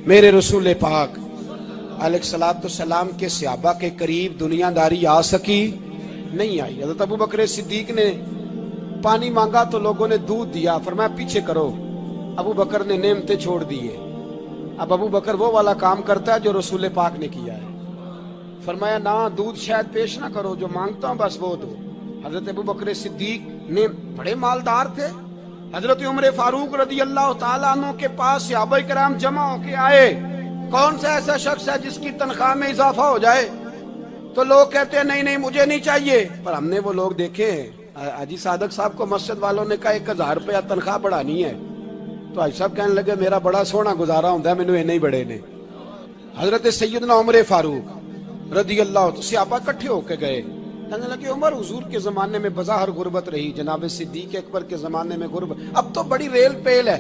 میرے رسول پاک علیہ کے صحابہ کے قریب دنیا داری آ سکی نہیں آئی۔ حضرت ابو بکر صدیق نے پانی مانگا تو لوگوں نے دودھ دیا، فرمایا پیچھے کرو، ابو بکر نے نعمتیں چھوڑ دیے۔ اب ابو بکر وہ والا کام کرتا ہے جو رسول پاک نے کیا ہے، فرمایا نہ دودھ شاید پیش نہ کرو، جو مانگتا ہوں بس وہ دو۔ حضرت ابو بکر صدیق نے بڑے مالدار تھے، حضرت عمر فاروق رضی اللہ تعالیٰ عنہ کے پاس صحابہ کرام جمع ہو کے آئے، کون سا ایسا شخص ہے جس کی تنخواہ میں اضافہ ہو جائے؟ تو لوگ کہتے ہیں نہیں نہیں مجھے نہیں چاہیے، پر ہم نے وہ لوگ دیکھے ہیں۔ حاجی صادق صاحب کو مسجد والوں نے کہا 1000 روپیہ تنخواہ بڑھانی ہے، تو حاجی صاحب کہنے لگے میرا بڑا سونا گزارا ہوتا ہے، مینوں نہیں بڑے نے۔ حضرت سیدنا عمر فاروق رضی اللہ عنہ صحابہ اکٹھے ہو کے گئے، کہنے لگے عمر حضور کے زمانے میں بظاہر غربت رہی، جناب صدیق اکبر کے زمانے میں غربت، اب تو بڑی ریل پیل ہے،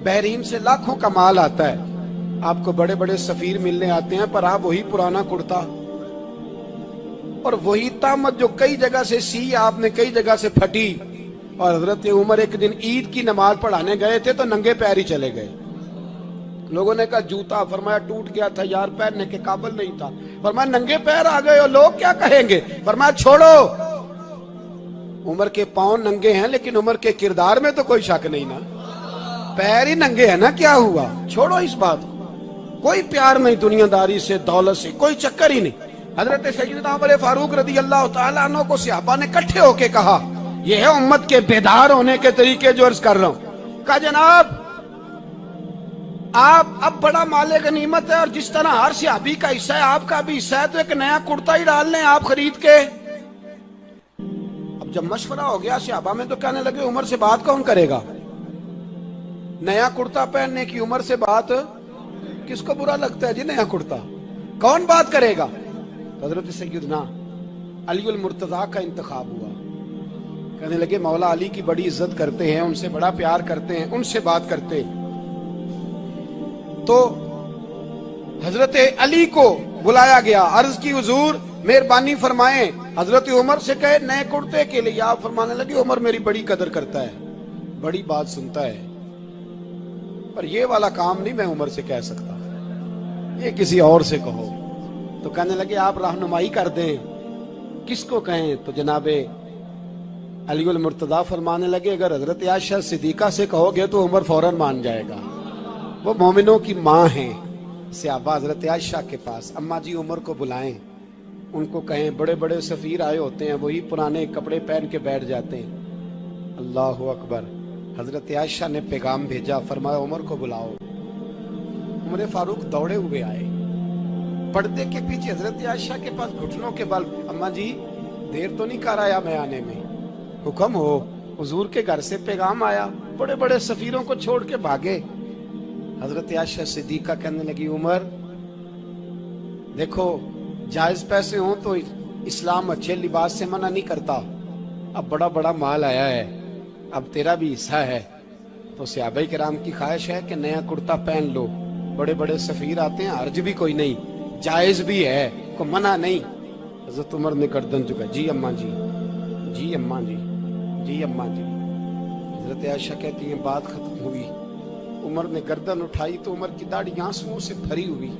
بحرین سے لاکھوں کا مال آتا ہے، آپ کو بڑے بڑے سفیر ملنے آتے ہیں، پر آپ وہی پرانا کرتا اور وہی طامت جو کئی جگہ سے سی آپ نے کئی جگہ سے پھٹی۔ اور حضرت عمر ایک دن عید کی نماز پڑھانے گئے تھے تو ننگے پیر ہی چلے گئے، لوگوں نے کہا جوتا، فرمایا ٹوٹ گیا تھا یار، پہننے کے قابل نہیں تھا، فرمایا ننگے پیر آ گئے اور لوگ کیا کہیں گے، فرمایا چھوڑو، عمر کے پاؤں ننگے ہیں لیکن عمر کے کردار میں تو کوئی شک نہیں نا، پیر ہی ننگے ہیں نا، کیا ہوا، چھوڑو اس بات کو، کوئی پیار نہیں دنیا داری سے، دولت سے کوئی چکر ہی نہیں۔ حضرت سیدنا عمر فاروق رضی اللہ تعالیٰ عنہ کو صحابہ نے اکٹھے ہو کے کہا، یہ ہے امت کے بیدار ہونے کے طریقے جو عرض کر رہا ہوں، کہا جناب آپ اب بڑا مال غنیمت ہے اور جس طرح ہر صحابی کا حصہ ہے آپ کا بھی حصہ ہے، تو ایک نیا کرتا ہی ڈال لیں آپ خرید کے۔ اب جب مشورہ ہو گیا صحابہ میں تو کہنے لگے عمر سے بات کون کرے گا، نیا کرتا پہننے کی عمر سے بات کس کو برا لگتا ہے جی، نیا کرتا کون بات کرے گا؟ حضرت سیدنا علی المرتضیٰ کا انتخاب ہوا، کہنے لگے مولا علی کی بڑی عزت کرتے ہیں، ان سے بڑا پیار کرتے ہیں، ان سے بات کرتے ہیں۔ تو حضرت علی کو بلایا گیا، عرض کی حضور مہربانی فرمائیں، حضرت عمر سے کہے نئے کرتے کے لیے، آپ فرمانے لگے عمر میری بڑی قدر کرتا ہے، بڑی بات سنتا ہے، پر یہ والا کام نہیں میں عمر سے کہہ سکتا، یہ کسی اور سے کہو۔ تو کہنے لگے آپ رہنمائی کر دیں کس کو کہیں، تو جناب علی المرتضیٰ فرمانے لگے اگر حضرت عائشہ صدیقہ سے کہو گے تو عمر فوراً مان جائے گا، وہ مومنوں کی ماں ہیں۔ صحابہ حضرت عائشہ کے پاس، اماں جی عمر کو بلائیں، ان کو کہیں، بڑے بڑے سفیر آئے ہوتے ہیں وہی پرانے کپڑے پہن کے بیٹھ جاتے ہیں۔ اللہ اکبر، حضرت عائشہ نے پیغام بھیجا، فرمایا عمر کو بلاؤ۔ عمر فاروق دوڑے ہوئے آئے، پردے کے پیچھے حضرت عائشہ کے پاس گھٹنوں کے بل، اماں جی دیر تو نہیں کر آیا میں آنے میں، حکم ہو، حضور کے گھر سے پیغام آیا، بڑے بڑے سفیروں کو چھوڑ کے بھاگے۔ حضرت عائشہ صدیقہ کہنے لگی عمر دیکھو جائز پیسے ہوں تو اسلام اچھے لباس سے منع نہیں کرتا، اب بڑا بڑا مال آیا ہے، اب تیرا بھی حصہ ہے، تو صحابہ کرام کی خواہش ہے کہ نیا کرتا پہن لو، بڑے بڑے سفیر آتے ہیں، حرج بھی کوئی نہیں، جائز بھی ہے، کو منع نہیں۔ حضرت عمر نے گردن جھکا، جی اماں جی، جی اماں جی، جی اماں جی۔ حضرت عائشہ کہتی ہیں بات ختم ہوئی، عمر نے گردن اٹھائی تو عمر کی داڑھی آنسوؤں سے بھری ہوئی،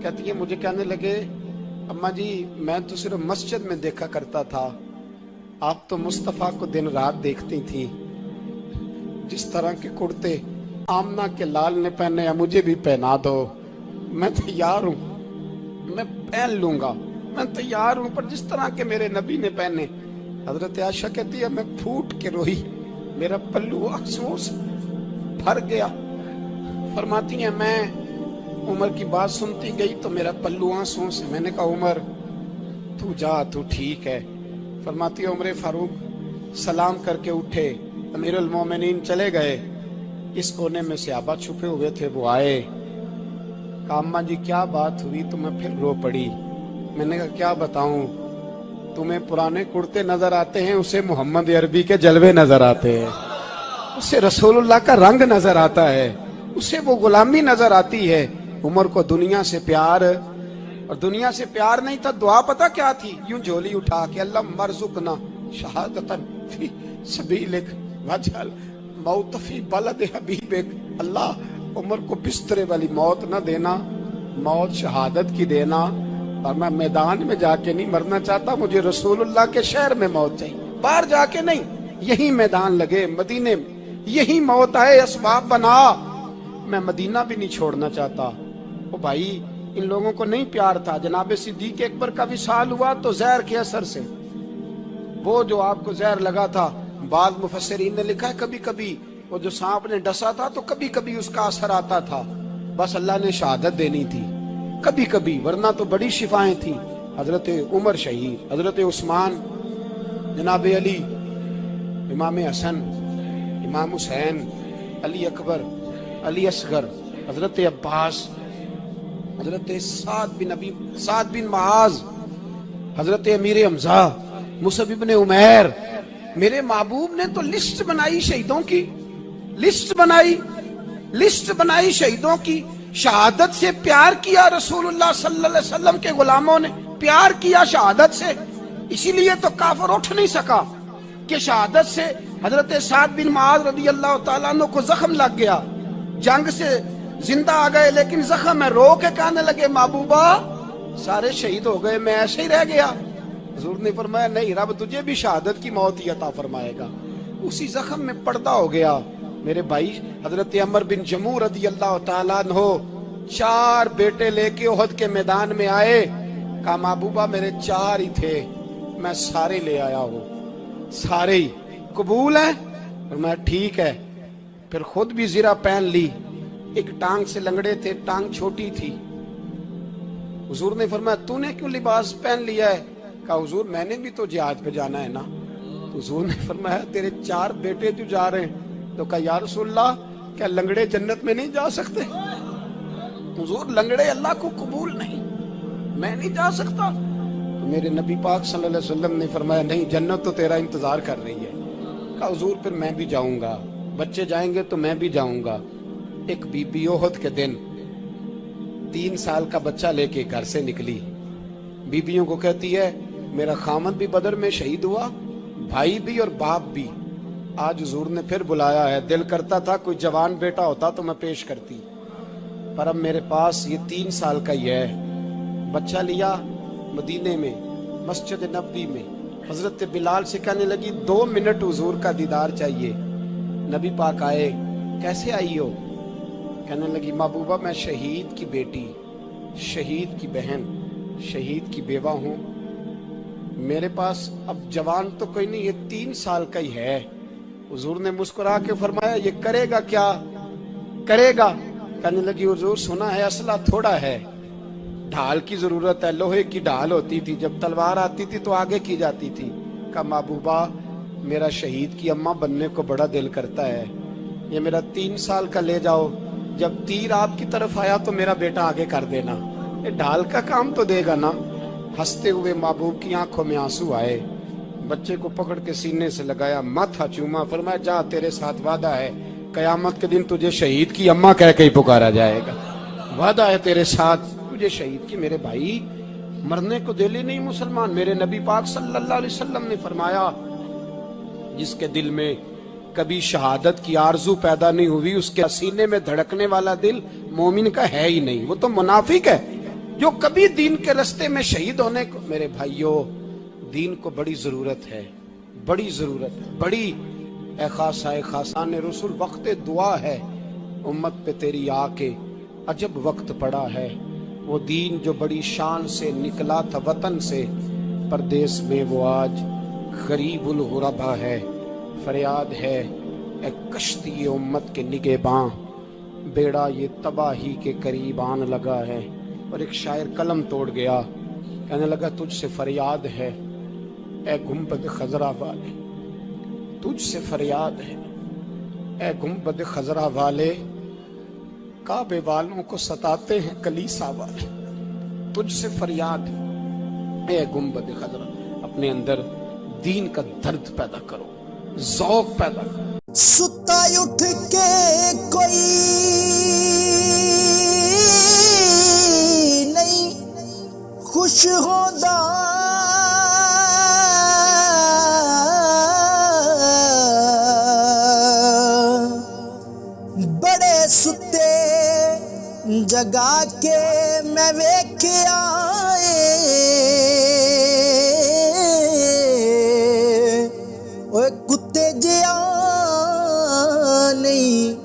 کہتی ہے مجھے کہنے لگے اماں جی میں تو صرف مسجد میں دیکھا کرتا تھا، آپ تو مصطفیٰ کو دن رات دیکھتی تھی، جس طرح کے کرتے آمنہ کے لال نے پہنے ہیں مجھے بھی پہنا دو، میں تیار ہوں، میں پہن لوں گا، میں تیار ہوں، پر جس طرح کے میرے نبی نے پہنے۔ حضرت عائشہ کہتی ہے میں پھوٹ کے روئی، میرا پلو آنسوؤں سے بھر گیا، فرماتی ہیں میں عمر کی بات سنتی گئی تو میرا پلو آنسوؤں سے، میں نے کہا عمر تو جا، تو ٹھیک ہے۔ فرماتی ہے عمر فاروق سلام کر کے اٹھے، امیر المومنین چلے گئے، اس کونے میں صحابہ چھپے ہوئے تھے، وہ آئے، کہا اماں جی کیا بات ہوئی، تو میں پھر رو پڑی، میں نے کہا کیا بتاؤں، تمہیں پرانے کرتے نظر آتے ہیں، اسے محمد عربی کے جلوے نظر آتے ہیں، اسے رسول اللہ کا رنگ نظر آتا ہے، اسے وہ غلامی نظر آتی ہے۔ عمر کو دنیا سے پیار، اور دنیا سے پیار نہیں تھا، دعا پتہ کیا تھی، یوں جھولی اٹھا کے اللہ مرزقنا شہادتن فی سبیلک وجعل موت فی بلد حبیبک، اللہ عمر کو بسترے والی موت نہ دینا، موت شہادت کی دینا، اور میں میدان میں جا کے نہیں مرنا چاہتا، مجھے رسول اللہ کے شہر میں موت چاہیے، باہر جا کے نہیں، یہی میدان لگے مدینے میں، یہی موت آئے، اسباب بنا، میں مدینہ بھی نہیں چھوڑنا چاہتا۔ او بھائی، ان لوگوں کو نہیں پیار تھا، جناب صدیق اکبر کا وصال ہوا تو زہر کے اثر سے، وہ جو آپ کو زہر لگا تھا، بعض مفسرین نے لکھا ہے کبھی کبھی وہ جو سانپ نے ڈسا تھا تو کبھی کبھی اس کا اثر آتا تھا، بس اللہ نے شہادت دینی تھی کبھی کبھی، ورنہ تو بڑی شفائیں تھیں۔ حضرت عمر شہید، حضرت عثمان، جناب علی، امام حسن، امام حسین، علی اکبر، علی اصغر، حضرت عباس، حضرت سعد بن معاذ، حضرت امیر حمزہ، مصعب بن عمیر۔ میرے محبوب نے تو لسٹ بنائی شہیدوں کی، لسٹ بنائی شہیدوں کی، شہادت سے پیار کیا رسول اللہ صلی اللہ علیہ وسلم کے غلاموں نے، پیار کیا شہادت سے، اسی لیے تو کافر اٹھ نہیں سکا کہ شہادت سے حضرت سعد بن معاذ رضی اللہ تعالیٰ عنہ کو زخم لگ گیا، جنگ سے زندہ آ گئے لیکن زخم ہے، رو کے کہنے لگے محبوبہ سارے شہید ہو گئے، میں ایسے ہی رہ گیا۔ حضور نے فرمایا نہیں، رب تجھے بھی شہادت کی موت ہی عطا فرمائے گا۔ اسی زخم میں پردہ ہو گیا۔ میرے بھائی، حضرت عمر بن جموح رضی اللہ تعالیٰ عنہ 4 بیٹے لے کے احد کے میدان میں آئے، کہا محبوبہ میرے 4 ہی تھے، میں سارے لے آیا ہوں، سارے ہی قبول ہیں؟ فرمایا ٹھیک ہے۔ پھر خود بھی زرہ پہن لی، ایک ٹانگ سے لنگڑے تھے، ٹانگ چھوٹی تھی۔ حضور نے فرمایا تو نے کیوں لباس پہن لیا ہے؟ کہا حضور میں نے بھی تو جہاد پہ جانا ہے نا۔ تو حضور نے فرمایا تیرے 4 بیٹے جو جا رہے ہیں، تو کہا یا رسول اللہ کیا لنگڑے جنت میں نہیں جا سکتے؟ حضور لنگڑے اللہ کو قبول نہیں، میں نہیں جا سکتا۔ تو میرے نبی پاک صلی اللہ علیہ وسلم نے فرمایا نہیں، جنت تو تیرا انتظار کر رہی ہے۔ کہا حضور پھر میں بھی جاؤں گا، بچے جائیں گے تو میں بھی جاؤں گا۔ ایک بی بی احد کے دن 3 سال کا بچہ لے کے گھر سے نکلی، بیبیوں کو کہتی ہے میرا خامد بھی بدر میں شہید ہوا، بھائی بھی اور باپ بھی، آج حضور نے پھر بلایا ہے، دل کرتا تھا کوئی جوان بیٹا ہوتا تو میں پیش کرتی، پر اب میرے پاس یہ 3 سال کا ہی ہے۔ بچہ لیا، مدینے میں مسجد نبوی میں حضرت بلال سے کہنے لگی 2 منٹ حضور کا دیدار چاہیے۔ نبی پاک آئے، کیسے آئی ہو؟ کہنے لگی محبوبہ میں شہید کی بیٹی، شہید کی بہن، شہید کی بیوہ ہوں، میرے پاس اب جوان تو کوئی نہیں، یہ 3 سال کا ہی ہے۔ حضور نے مسکرا کے فرمایا یہ کرے گا کیا کرے گا؟ کہنے لگی حضور سنا ہے اسلحہ تھوڑا ہے، ڈھال کی ضرورت ہے، لوہے کی ڈھال ہوتی تھی، جب تلوار آتی تھی تو آگے کی جاتی تھی۔ کہا محبوبہ میرا شہید کی اماں بننے کو بڑا دل کرتا ہے، یہ میرا 3 سال کا لے جاؤ، جب تیر آپ کی طرف آیا تو میرا بیٹا آگے کر دینا، یہ ڈھال کا کام تو دے گا نا۔ ہنستے ہوئے محبوب کی آنکھوں میں آنسو آئے، بچے کو پکڑ کے سینے سے لگایا، ماتھا چوما، فرمایا جا تیرے ساتھ وعدہ ہے، قیامت کے دن تجھے شہید کی اماں کہہ کے ہی پکارا جائے گا، وعدہ ہے تیرے ساتھ تجھے شہید کی۔ میرے بھائی مرنے کو دل ہی نہیں مسلمان۔ میرے نبی پاک صلی اللہ علیہ وسلم نے فرمایا جس کے دل میں کبھی شہادت کی آرزو پیدا نہیں ہوئی، اس کے سینے میں دھڑکنے والا دل مومن کا ہے ہی نہیں، وہ تو منافق ہے۔ جو کبھی دین کے رستے میں شہید ہونے کو، میرے بھائیوں دین کو بڑی ضرورت ہے، بڑی ضرورت ہے، بڑی۔ اے خاصائے خاصان رسول وقت دعا ہے، امت پہ تیری آ کے عجب وقت پڑا ہے، وہ دین جو بڑی شان سے نکلا تھا وطن سے، پردیس میں وہ آج غریب الغربا ہے۔ فریاد ہے اے کشتی امت کے نگہباں، بیڑا یہ تباہی کے قریب آن لگا ہے۔ اور ایک شاعر قلم توڑ گیا، کہنے لگا تجھ سے فریاد ہے اے گنبد خضرا والے، تجھ سے فریاد ہے اے گنبد خضرا والے، کعبے والوں کو ستاتے ہیں کلیسا والے، تجھ سے فریاد ہے اے گنبد خضرا۔ اپنے اندر دین کا درد پیدا کرو، ذوق پیدا کرو۔ ستا اٹھ کے کوئی نہیں خوش ہوندا، بڑے ستے ਜਗਾ ਕੇ ਮੈਂ ਵੇਖਿਆ ਓਏ ਕੁੱਤੇ ਜਿਹਾ ਨਹੀਂ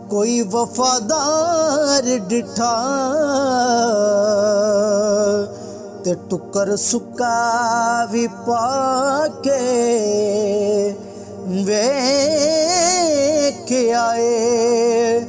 ਕੋਈ ਵਫਾਦਾਰ ਡਿਠਾ ਤੇ ਟੁੱਕਰ ਸੁੱਕਾ ਵੀ ਪਾ ਕੇ ਵੇਖ ਆਏ